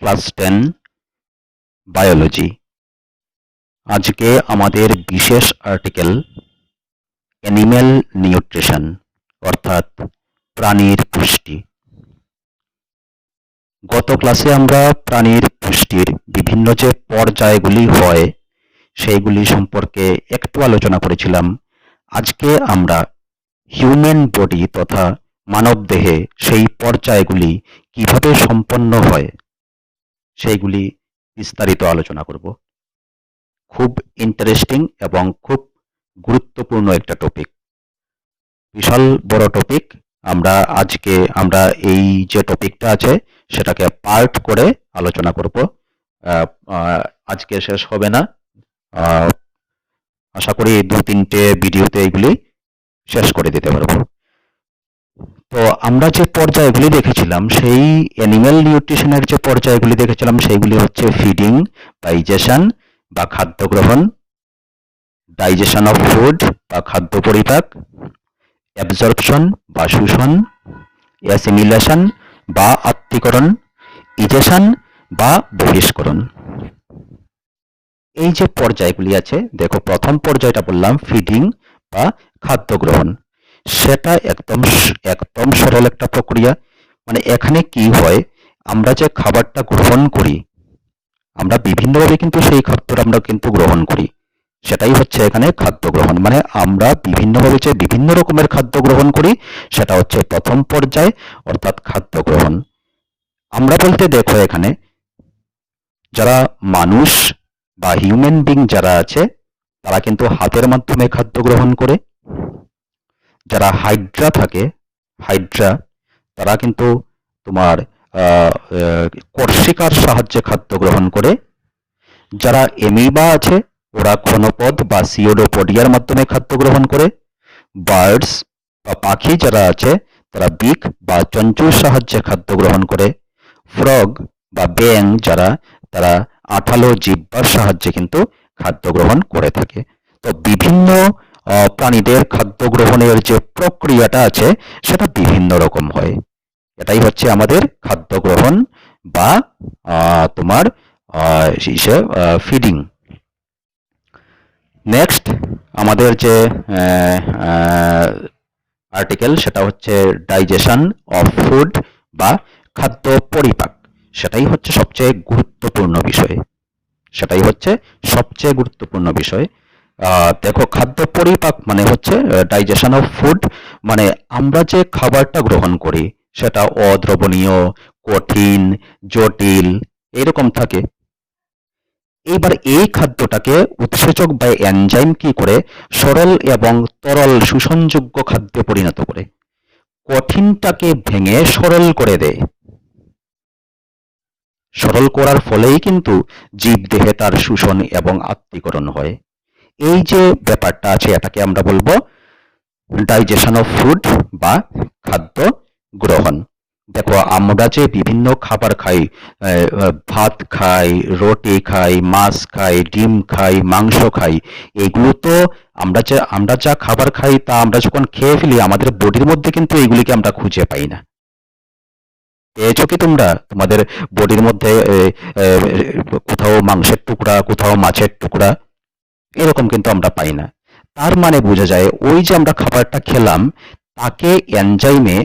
Class 10 biology. আজকে আমাদের বিশেষ আর্টিকেল অ্যানিম্যাল নিউট্রিশন অর্থাৎ প্রাণীর পুষ্টি। গত ক্লাসে আমরা প্রাণীর পুষ্টির বিভিন্ন যে পর্যায়গুলি হয় সেইগুলি সম্পর্কে একটু আলোচনা করেছিলাম। আজকে আমরা হিউম্যান বডি তথা মানবদেহে সেই পর্যায়গুলি কিভাবে সম্পন্ন হয় সেইগুলি বিস্তারিত আলোচনা করব। খুব ইন্টারেস্টিং এবং খুব গুরুত্বপূর্ণ একটা টপিক, বিশাল বড় টপিক। আজকে আমরা এই যে টপিকটা আছে সেটাকে পার্ট করে আলোচনা করব। আজকে শেষ হবে না, আশা করি 2-3টে ভিডিওতে এগুলি শেষ করে দিতে পারবো। তো আমরা যে পর্যায়গুলি দেখেছিলাম, সেই অ্যানিম্যাল নিউট্রিশনের যে পর্যায়গুলি দেখেছিলাম সেইগুলি হচ্ছে ফিডিং, ডাইজেশন বা খাদ্য গ্রহণ, ডাইজেশন অফ ফুড বা খাদ্য পরিপাক, অ্যাবজর্পশন বা শোষণ, অ্যাসিমিলেশন বা আত্তীকরণ, ইজেশন বা বহিষ্করণ। এই যে পর্যায়গুলি আছে, দেখো প্রথম পর্যায়টা বললাম ফিডিং বা খাদ্য গ্রহণ। সেটা একদম সরল একটা প্রক্রিয়া। মানে এখানে কি হয়, আমরা যে খাবারটা গ্রহণ করি, আমরা বিভিন্নভাবে কিন্তু সেই খাদ্যটা আমরা কিন্তু গ্রহণ করি। সেটাই হচ্ছে এখানে খাদ্য গ্রহণ। মানে আমরা বিভিন্নভাবে যে বিভিন্ন রকমের খাদ্য গ্রহণ করি, সেটা হচ্ছে প্রথম পর্যায় অর্থাৎ খাদ্য গ্রহণ। আমরা বলতে দেখো এখানে যারা মানুষ বা হিউম্যান বিং যারা আছে তারা কিন্তু হাতের মাধ্যমে খাদ্য গ্রহণ করে। যারা হাইড্রা থাকে, হাইড্রা, তারা কিন্তু তোমার কর্ষিকার সাহায্যে খাদ্য গ্রহণ করে। যারা এমিবা আছে ওরা ক্ষণপদ বা সিওডোপডিয়ার মাধ্যমে খাদ্য গ্রহণ করে। বার্ডস বা পাখি যারা আছে তারা বিক বা চঞ্চুর সাহায্যে খাদ্য গ্রহণ করে। ফ্রগ বা ব্যাং যারা, তারা আঠালো জিহ্বার সাহায্যে কিন্তু খাদ্য গ্রহণ করে থাকে। তো বিভিন্ন প্রাণীদের খাদ্য গ্রহণের যে প্রক্রিয়াটা আছে সেটা বিভিন্ন রকম হয়। এটাই হচ্ছে আমাদের খাদ্য গ্রহণ বা তোমার ফিডিং। নেক্সট আমাদের যে আর্টিকেল সেটা হচ্ছে ডাইজেশন অফ ফুড বা খাদ্য পরিপাক। সেটাই হচ্ছে সবচেয়ে গুরুত্বপূর্ণ বিষয়। দেখো খাদ্য পরিপাক মানে হচ্ছে ডাইজেশন অফ ফুড, মানে আমরা যে খাবারটা গ্রহণ করি সেটা অদ্রবণীয়, কঠিন, জটিল এরকম থাকে। এবার এই খাদ্যটাকে উৎসেচক বা এনজাইম কি করে সরল এবং তরল শোষণযোগ্য খাদ্যে পরিণত করে, কঠিনটাকে ভেঙে সরল করে দেয়। সরল করার ফলেই কিন্তু জীবদেহে তার শোষণ এবং আত্তীকরণ হয়। এই যে ব্যাপারটা আছে এটাকে আমরা বলবো ডাইজেশন অফ ফুড বা খাদ্য গ্রহণ। দেখো আমরা যে বিভিন্ন খাবার খাই, ভাত খাই, রুটি খাই, মাছ খাই, ডিম খাই, মাংস খাই, এগুলো তো আমরা যা খাবার খাই তা আমরা যখন খেয়ে ফেলি আমাদের বডির মধ্যে কিন্তু এইগুলিকে আমরা খুঁজে পাই না। পেয়েছো কি তোমরা তোমাদের বডির মধ্যে কোথাও মাংসের টুকরা, কোথাও মাছের টুকরা, এরকম কিন্তু আমরা পাই না। তার মানে বোঝা যায় ওই যে আমরা খাবারটা খেলাম তাকে এনজাইমে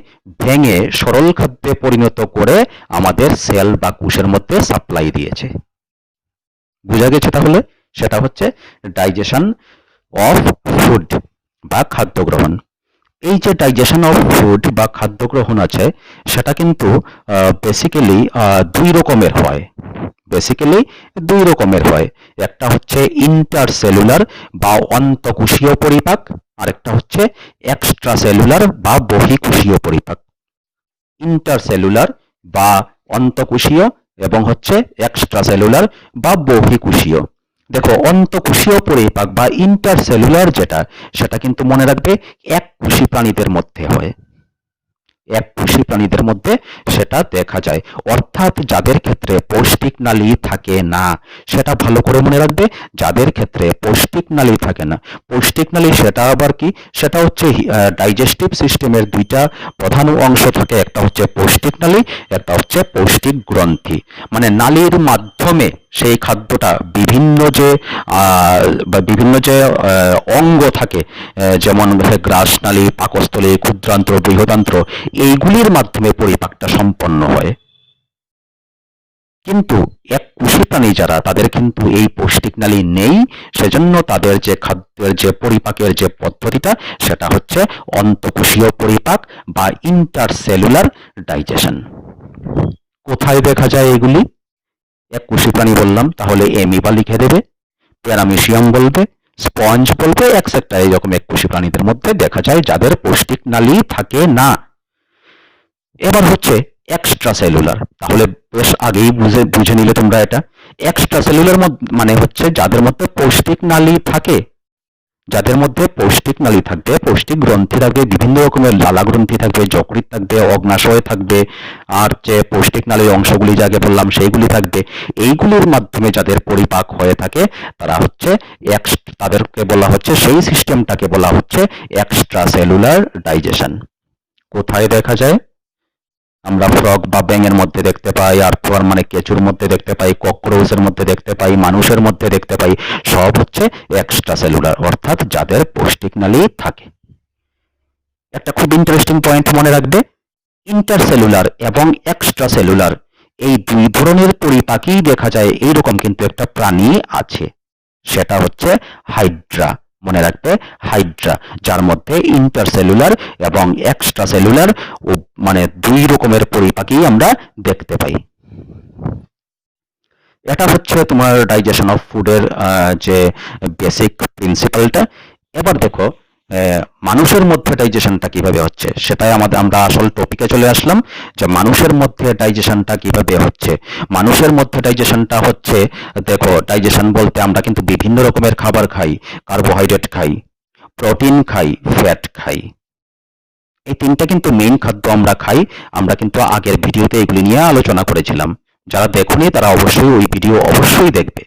ভেঙে সরল খাদ্যে পরিণত করে আমাদের সেল বা কোষের মধ্যে সাপ্লাই দিয়েছে। বোঝা গেছে তাহলে? সেটা হচ্ছে ডাইজেশন অফ ফুড বা খাদ্য গ্রহণ। এই যে ডাইজেশন অফ ফুড বা খাদ্য গ্রহণ আছে সেটা কিন্তু বেসিক্যালি দুই রকমের হয়। একটা হচ্ছে ইন্টারসেলুলার বা অন্তঃকোষীয় পরিপাক, আরেকটা হচ্ছে এক্সট্রাসেলুলার বা বহিঃকোষীয় পরিপাক। ইন্টারসেলুলার বা অন্তঃকোষীয় এবং হচ্ছে এক্সট্রাসেলুলার বা বহিঃকোষীয়। দেখো অন্তঃকোষীয় পরিপাক বা ইন্টারসেলুলার যেটা, সেটা কিন্তু মনে রাখবে এককোষী প্রাণীদের মধ্যে হয়। এককোষী প্রাণীদের মধ্যে সেটা দেখা যায়। অর্থাৎ যাদের ক্ষেত্রে পৌষ্টিক নালী থাকে না, সেটা ভালো করে মনে রাখবে, যাদের ক্ষেত্রে পৌষ্টিক নালী থাকে না। পৌষ্টিক নালী সেটা আবার কি? সেটা হচ্ছে ডাইজেস্টিভ সিস্টেমের দুইটা প্রধান অংশ থাকে, একটা হচ্ছে পৌষ্টিক নালী, একটা হচ্ছে পৌষ্টিক গ্রন্থি। মানে নালীর মাধ্যমে সেই খাদ্যটা বিভিন্ন যে অঙ্গ থাকে, যেমন গ্রাসনালী, পাকস্থলী, ক্ষুদ্রান্ত্র, বৃহদান্ত্র, এইগুলির মাধ্যমে পরিপাকটা সম্পন্ন হয়। কিন্তু এককোষী প্রাণী যারা, তাদের কিন্তু এই পৌষ্টিক নালী নেই, সেজন্য তাদের যে খাদ্যের যে পরিপাকের যে পদ্ধতিটা, সেটা হচ্ছে অন্তঃকোষীয় পরিপাক বা ইন্টারসেলুলার ডাইজেশন। কোথায় দেখা যায় এগুলি? এককোষী প্রাণী বললাম, তাহলে অ্যামিবা লিখে দেবে, প্যারামিশিয়াম বলবে, স্পঞ্জ বলবে, এক্সেট্রা। এইরকম এককোষী প্রাণীদের মধ্যে দেখা যায় যাদের পৌষ্টিক নালী থাকে না। এবার হচ্ছে এক্সট্রাসেলুলার। তাহলে বেশ আগেই বুঝে নিলে তোমরা এটা। এক্সট্রাসেলুলার মানে হচ্ছে যাদের মধ্যে পৌষ্টিক নালী থাকে, যাদের মধ্যে পৌষ্টিক নালী থাকবে, পৌষ্টিক গ্রন্থি থাকবে, বিভিন্ন রকমের লালা গ্রন্থি থাকবে, যকৃৎ থাকবে, অগ্নাশয় থাকবে, আর যে পৌষ্টিক নালীর অংশগুলি যাকে বললাম সেইগুলি থাকবে। এইগুলির মাধ্যমে যাদের পরিপাক হয়ে থাকে, তারা হচ্ছে তাদেরকে বলা হচ্ছে, সেই সিস্টেমটাকে বলা হচ্ছে এক্সট্রাসেলুলার ডাইজেশন। কোথায় দেখা যায়? আমরা ফ্রগ বা ব্যাঙের মধ্যে দেখতে পাই, আর্থওয়ার্ম মানে কেঁচুর মধ্যে দেখতে পাই, ককরোচের মধ্যে দেখতে পাই, মানুষের মধ্যে দেখতে পাই। সব হচ্ছে এক্সট্রাসেলুলার, অর্থাৎ যাদের পৌষ্টিক নালী থাকে। একটা খুব ইন্টারেস্টিং পয়েন্ট মনে রাখবে, ইন্টারসেলুলার এবং এক্সট্রাসেলুলার এই দুই ধরনের পরিপাকই দেখা যায় এইরকম কিন্তু একটা প্রাণী আছে, সেটা হচ্ছে হাইড্রা। মনে রাখবে, হাইড্রা, যার মধ্যে ইন্টারসেলুলার এবং এক্সট্রাসেলুলার মানে দুই রকমের পরিপাকই আমরা দেখতে পাই। এটা হচ্ছে তোমার ডাইজেশন অফ ফুডের যে বেসিক প্রিন্সিপালটা। এবার দেখো মানুষের মধ্যে ডাইজেশনটা কিভাবে হচ্ছে, সেটাই আমরা আসল টপিকে চলে আসলাম, যে মানুষের মধ্যে ডাইজেশনটা কিভাবে হচ্ছে। মানুষের মধ্যে ডাইজেশনটা হচ্ছে, দেখো ডাইজেশন বলতে আমরা কিন্তু বিভিন্ন রকমের খাবার খাই, কার্বোহাইড্রেট খাই, প্রোটিন খাই, ফ্যাট খাই। এই তিনটা কিন্তু মেইন খাদ্য আমরা খাই। আমরা কিন্তু আগের ভিডিওতে এগুলি নিয়ে আলোচনা করেছিলাম, যারা দেখোনি তারা অবশ্যই ওই ভিডিও অবশ্যই দেখবে।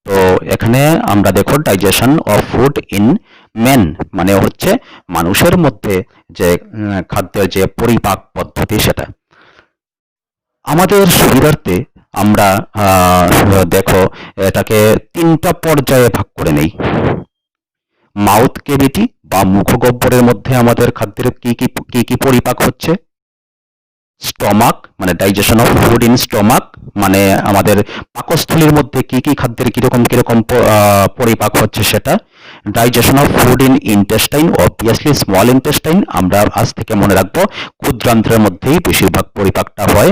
তো এখানে আমরা দেখো digestion of food in man মানে হচ্ছে মানুষের মধ্যে যে খাদ্যের যে পরিপাক পদ্ধতি, সেটা আমাদের শরীরার্থে আমরা দেখো এটাকে তিনটা পর্যায়ে ভাগ করে নেই। মাউথ ক্যাভিটি বা মুখগহ্বরের মধ্যে আমাদের খাদ্যের কি পরিপাক হচ্ছে, স্টমাক মানে digestion of food in stomach মানে আমাদের পাকস্থলীর মধ্যে কি খাদ্যের কিরকম পরিপাক হচ্ছে সেটা, digestion of food in intestine, obviously small intestine, আমরা আজ থেকে মনে রাখবো ক্ষুদ্রান্ত্রের মধ্যেই বেশিরভাগ পরিপাকটা হয়।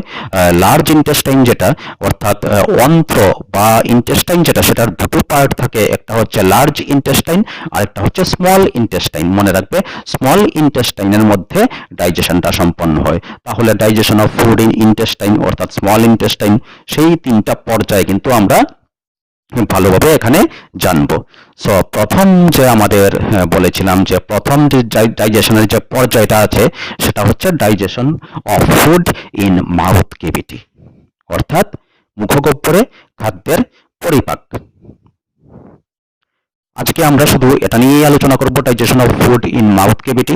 লার্জ ইন্টেস্টাইন যেটা, অর্থাৎ অন্ত্র বা ইন্টেস্টাইন যেটা, সেটার দুটো পার্ট থাকে, একটা হচ্ছে লার্জ ইন্টেস্টাইন আর একটা হচ্ছে স্মল ইন্টেস্টাইন। মনে রাখবে, স্মল ইন্টেস্টাইনের মধ্যে ডাইজেশনটা সম্পন্ন হয়। তাহলে digestion of food in intestine অর্থাৎ স্মল ইন্টেস্টাইন, সেই তিনটা পর্যায়ে কিন্তু আমরা ভালোভাবে এখানে জানবো। সো প্রথম যে আমাদের বলেছিলাম যে প্রথম যে ডাইজেশনের যে পর্যায়টা আছে, সেটা হচ্ছে digestion of food in mouth cavity, অর্থাৎ মুখগহ্বরে খাদ্যের পরিপাক। আজকে আমরা শুধু এটা নিয়েই আলোচনা করব, digestion of food in mouth cavity,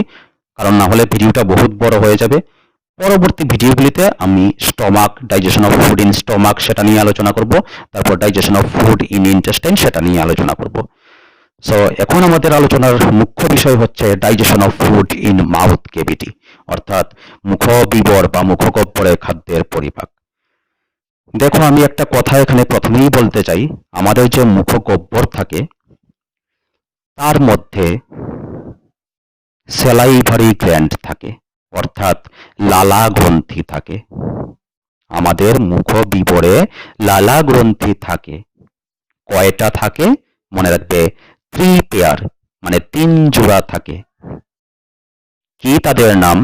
কারণ না হলে ভিডিওটা বহুত বড় হয়ে যাবে। পরবর্তী ভিডিওগুলিতে আমি stomach, digestion of food in stomach সেটা নিয়ে আলোচনা করব, তারপর digestion of food in intestine সেটা নিয়ে আলোচনা করব। সো এখন আমাদের আলোচনার মুখ্য বিষয় হচ্ছে digestion of food in mouth cavity, অর্থাৎ মুখবিবর বা মুখগহ্বরে খাদ্যের পরিপাক। দেখো, আমি একটা কথা এখানে প্রথমেই বলতে চাই, আমাদের যে মুখগহ্বর থাকে তার মধ্যে স্যালাইভারি গ্ল্যান্ড থাকে, অর্থাৎ লালা গ্রন্থি থাকে। আমাদের মুখবিবরে লালা গ্রন্থি থাকে। কয়টা থাকে? মনে রাখবে, 3 পেয়ার মানে 3 জোড়া থাকে। কি তাদের নাম?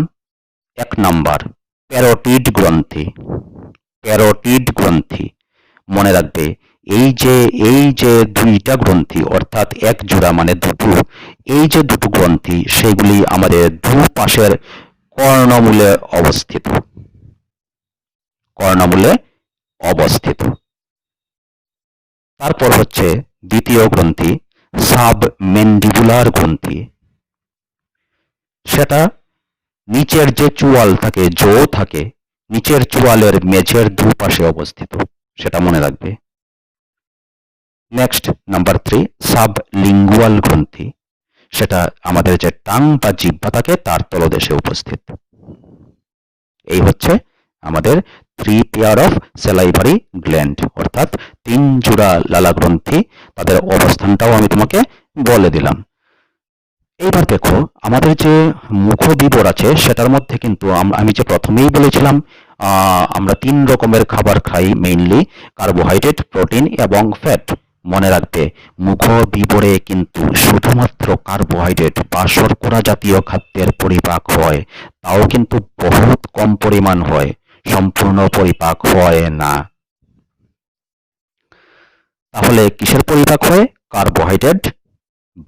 1 নাম্বার প্যারোটিড গ্রন্থি। প্যারোটিড গ্রন্থি মনে রাখবে, এই যে দুইটা গ্রন্থি অর্থাৎ 1 জোড়া মানে দুটো, এই যে দুটো গ্রন্থি সেগুলি আমাদের দুপাশের কর্ণমূলে অবস্থিত। কর্ণমূলে অবস্থিত। তারপর হচ্ছে দ্বিতীয় গ্রন্থি সাবমেন্ডিবুলার গ্রন্থি। সেটা নিচের যে চোয়াল থাকে, জো থাকে, নিচের চোয়ালের মেঝের দুপাশে অবস্থিত, সেটা মনে রাখবে। নেক্সট নাম্বার 3 সাবলিঙ্গুয়াল গ্রন্থি। সেটা আমাদের যে টাং বা জিহ্বা থাকে তার তলদেশে উপস্থিত। এই হচ্ছে আমাদের 3 পেয়ার অফ স্যালাইভারি গ্ল্যান্ড, অর্থাৎ 3 জোড়া লালা গ্রন্থি। তাদের অবস্থানটাও আমি তোমাকে বলে দিলাম। এইবার দেখো আমাদের যে মুখবিবর আছে সেটার মধ্যে কিন্তু আমি যে প্রথমেই বলেছিলাম আমরা 3 রকমের খাবার খাই, মেইনলি কার্বোহাইড্রেট, প্রোটিন এবং ফ্যাট। মনে রাখবে মুখবিবরে কিন্তু শুধুমাত্র কার্বোহাইড্রেট বা শর্করা জাতীয় খাদ্যের পরিপাক হয়, তাও কিন্তু বহুত কম পরিমাণ হয়, সম্পূর্ণ পরিপাক হয় না। তাহলে কিসের পরিপাক হয়? কার্বোহাইড্রেট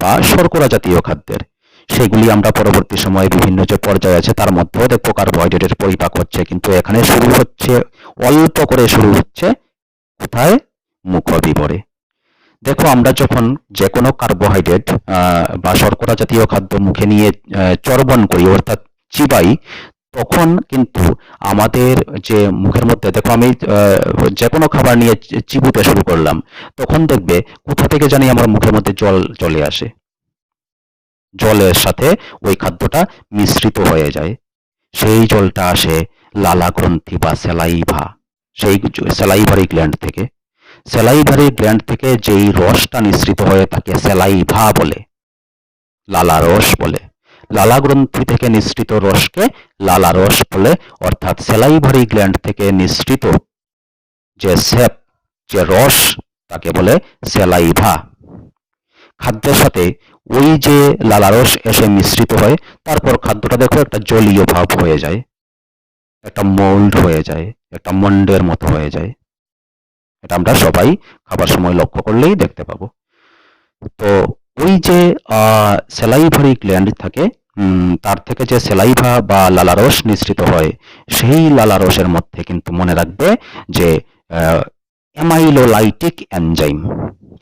বা শর্করা জাতীয় খাদ্যের। সেগুলি আমরা পরবর্তী সময়ে বিভিন্ন যে পর্যায়ে আছে তার মধ্যেও দেখবো কার্বোহাইড্রেটের পরিপাক হচ্ছে, কিন্তু এখানে শুরু হচ্ছে অল্প করে, শুরু হচ্ছে কোথায়? মুখবিবরে। দেখো আমরা যখন যে কোনো কার্বোহাইড্রেট বা শর্করা জাতীয় খাদ্য মুখে নিয়ে চর্বণ করি, অর্থাৎ চিবাই, তখন কিন্তু আমাদের যে মুখের মধ্যে, দেখো আমি যে কোনো খাবার নিয়ে চিবুতে শুরু করলাম, তখন দেখবে কোথা থেকে জানি আমার মুখের মধ্যে জল চলে আসে, জলের সাথে ওই খাদ্যটা মিশ্রিত হয়ে যায়। সেই জলটা আসে লালা গ্রন্থি বা স্যালাইভা, সেই স্যালাইভারি গ্ল্যান্ড থেকে। স্যালাইভারি গ্ল্যান্ড থেকে যেই রসটা নিঃসৃত হয়ে তাকে স্যালাইভা বলে, লালা রস বলে। লালা গ্রন্থি থেকে নিঃসৃত রসকে লালা রস বলে, অর্থাৎ স্যালাইভারি গ্ল্যান্ড থেকে নিঃসৃত যে সেপ, যে রস, তাকে বলে স্যালাইভা। খাদ্যের সাথে ওই যে লালারস এসে মিশ্রিত হয়, তারপর খাদ্যটা দেখো একটা জলীয় ভাব হয়ে যায়, একটা মোল্ড হয়ে যায়, একটা মন্ডের মতো হয়ে যায়। এটা আমরা সবাই খাবার সময় লক্ষ্য করলেই দেখতে পাবো। তো ওই যে স্যালাইভারি গ্ল্যান্ড থাকে, তার থেকে যে স্যালাইভা বা লালারস নিঃসৃত হয়, সেই লালারসের মধ্যে কিন্তু মনে রাখবে যে অ্যামাইলোলাইটিক এনজাইম।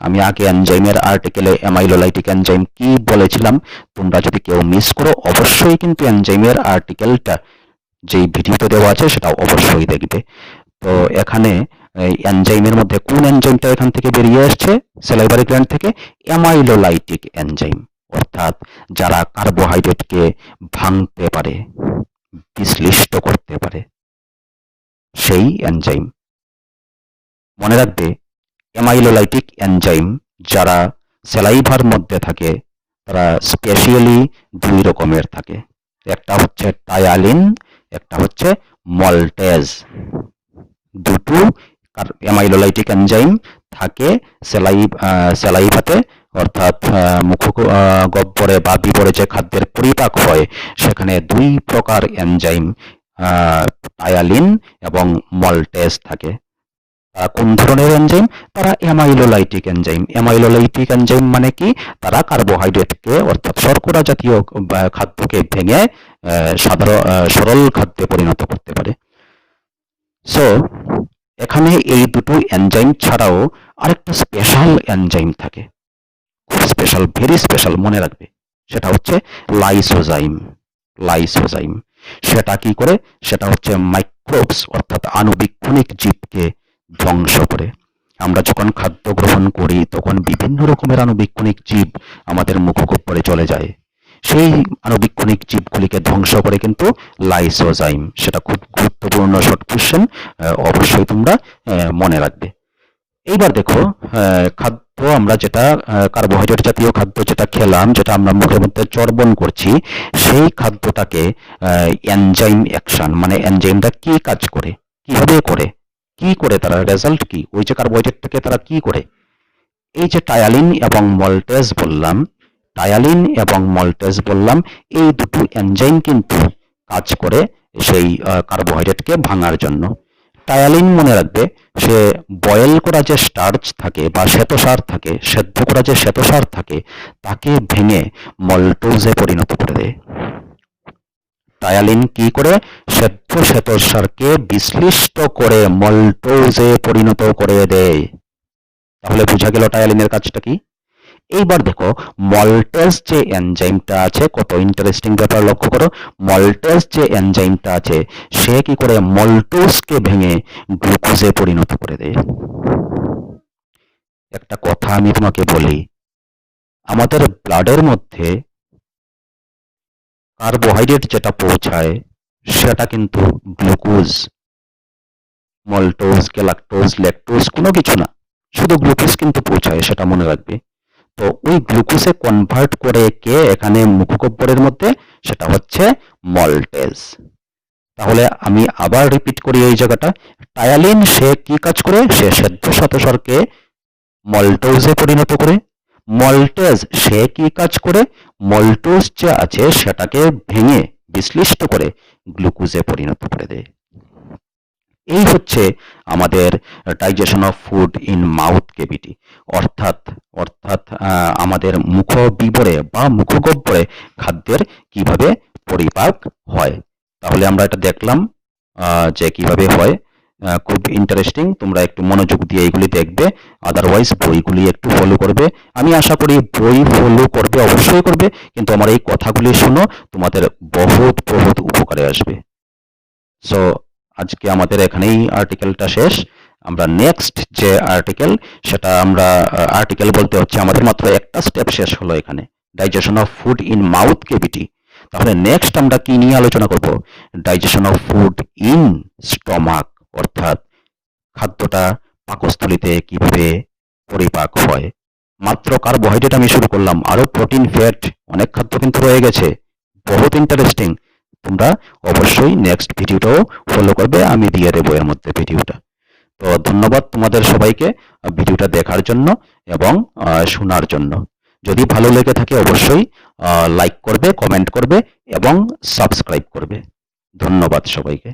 আমি আগে এনজাইমের আর্টিকেলে অ্যামাইলোলাইটিক এনজাইম কি বলেছিলাম, তোমরা যদি কেউ মিস করো অবশ্যই কিন্তু এনজাইমের আর্টিকেলটা যেই ভিডিওতে দেওয়া আছে সেটা অবশ্যই দেখবে। তো এখানে এনজাইমের মধ্যে কোন এনজাইমটা এখান থেকে বেরিয়ে আসছে স্যালাইভারি গ্ল্যান্ড থেকে? অ্যামাইলোলাইটিক এনজাইম, অর্থাৎ যারা কার্বোহাইড্রেটকে ভাঙতে পারে, বিশ্লিষ্ট করতে পারে, সেই এনজাইম। মনে রাখবে অ্যামাইলোলাইটিক এনজাইম যারা স্যালাইভার মধ্যে থাকে তারা স্পেশালি 2 রকমের থাকে। একটা হচ্ছে টায়ালিন, একটা হচ্ছে মল্টেজ। দুটো অ্যামাইলোলাইটিক এনজাইম থাকে স্যালাইভাতে, অর্থাৎ মুখগহ্বরে বা বিবরে যে খাদ্যের পরিপাক হয় সেখানে 2 প্রকার এনজাইম, টায়ালিন এবং মল্টেজ থাকে। কোন ধরনের এনজাইম? তারা অ্যামাইলোলাইটিক এনজাইম। অ্যামাইলোলাইটিক এনজাইম মানে কি? তারা কার্বোহাইড্রেটকে, অর্থাৎ শর্করা জাতীয় খাদ্যকে ভেঙে সরল খাদ্যে পরিণত করতে পারে। সো এখানে এই দুটো এনজাইম ছাড়াও আরেকটা স্পেশাল এনজাইম থাকে, খুব স্পেশাল, ভেরি স্পেশাল, মনে রাখবে। সেটা হচ্ছে লাইসোজাইম। লাইসোজাইম সেটা কি করে? সেটা হচ্ছে মাইক্রোবস, অর্থাৎ আণুবীক্ষণিক জীবকে ধ্বংস করে। আমরা যখন খাদ্য গ্রহণ করি তখন বিভিন্ন রকমের আণুবীক্ষণিক জীব আমাদের মুখগহ্বরে চলে যায়, সেই আণুবীক্ষণিক জীবগুলিকে ধ্বংস করে কিন্তু লাইসোজাইম। সেটা খুব গুরুত্বপূর্ণ শর্ট কোশ্চেন, অবশ্যই তোমরা মনে রাখবে। এইবার দেখো খাদ্য আমরা যেটা কার্বোহাইড্রেট জাতীয় খাদ্য যেটা খেলাম, যেটা আমরা মুখের মধ্যে চর্বণ করছি, সেই খাদ্যটাকে এনজাইম অ্যাকশন, মানে এনজাইমটা কি কাজ করে, কিভাবে করে, কি করে, তারা রেজাল্ট কি, ওই যে কার্বোহাইড্রেটটাকে তারা কি করে? এই যে টায়ালিন এবং মল্টেজ বললাম, টায়ালিন এবং মল্টেজ বললাম, এই দুটো এনজাইম কিন্তু কাজ করে সেই কার্বোহাইড্রেটকে ভাঙার জন্য। টায়ালিন মনে রাখবে, সে বয়েল করা যে স্টার্চ থাকে বা শ্বেতসার থাকে, সেদ্ধ করা যে শ্বেতসার থাকে, তাকে ভেঙে মল্টোজে পরিণত করে দেয়। টায়ালিন কি করে? শ্বেত শ্বেতসারকে বিশ্লিষ্ট করে মল্টোজে পরিণত করে দেয়। তাহলে বোঝা গেল টায়ালিনের কাজটা কি। এইবার দেখো মল্টেজ যে এনজাইমটা আছে, কত ইন্টারেস্টিং ব্যাপার লক্ষ্য করো। মল্টেজ যে এনজাইমটা আছে সে কি করে মল্টোজকে ভেঙে গ্লুকোজে পরিণত করে দেয়। একটা কথা আমি তোমাকে বলি, আমাদের ব্লাডের মধ্যে কার্বোহাইড্রেট যেটা পৌঁছায় সেটা কিন্তু গ্লুকোজ, মল্টোজ, গ্যালাক্টোজ, ল্যাকটোজ কোনো কিছু না, শুধু গ্লুকোজ কিন্তু পৌঁছায়, সেটা মনে রাখবে। তো ওই গ্লুকোজে কনভার্ট করে কে এখানে মুখগহ্বরের মধ্যে, সেটা হচ্ছে মল্টেজ। তাহলে আমি আবার রিপিট করি এই জায়গাটা, টায়ালিন সে কি কাজ করে? সে শ্বেত শ্বেতসারকে মল্টোজে পরিণত করে। মল্টেজ সে কি কাজ করে? মল্টোজ যে আছে সেটাকে ভেঙে বিশ্লিষ্ট করে গ্লুকোজে পরিণত করে দেয়। এই হচ্ছে আমাদের digestion of food in mouth cavity, অর্থাৎ অর্থাৎ আমাদের মুখবিবরে বা মুখগহ্বরে খাদ্যের কিভাবে পরিপাক হয়। তাহলে আমরা এটা দেখলাম যে কিভাবে হয়। খুব ইন্টারেস্টিং, তোমরা একটু মনোযোগ দিয়ে এইগুলি দেখবে, আদারওয়াইজ বইগুলি একটু ফলো করবে। আমি আশা করি বই ফলো করবে, অবশ্যই করবে, কিন্তু আমার এই কথাগুলি শোনো, তোমাদের বহুত বহুত উপকারে আসবে। সো আজকে আমাদের এখানেই আর্টিকেলটা শেষ। আমরা নেক্সট যে আর্টিকেল, সেটা আমরা আর্টিকেল বলতে হচ্ছে আমাদের মাত্র একটা স্টেপ শেষ হলো এখানে, digestion of food in mouth cavity. তাহলে নেক্সট আমরা কি নিয়ে আলোচনা করব? Digestion of food in stomach, অর্থাৎ খাদ্যটা পাকস্থলীতে কিভাবে পরিপাক হয়। মাত্র কার্বোহাইড্রেট আমি শুরু করলাম, আরো প্রোটিন, ফ্যাট, অনেক খাদ্য কিন্তু রয়ে গেছে, বহুত ইন্টারেস্টিং। তোমরা অবশ্যই নেক্সট ভিডিওটাও ফলো করবে, আমি দিয়ে দেবো এর মধ্যে ভিডিওটা। তো ধন্যবাদ তোমাদের সবাইকে ভিডিওটা দেখার জন্য এবং শোনার জন্য। যদি ভালো লেগে থাকে অবশ্যই লাইক করবে, কমেন্ট করবে এবং সাবস্ক্রাইব করবে। ধন্যবাদ সবাইকে।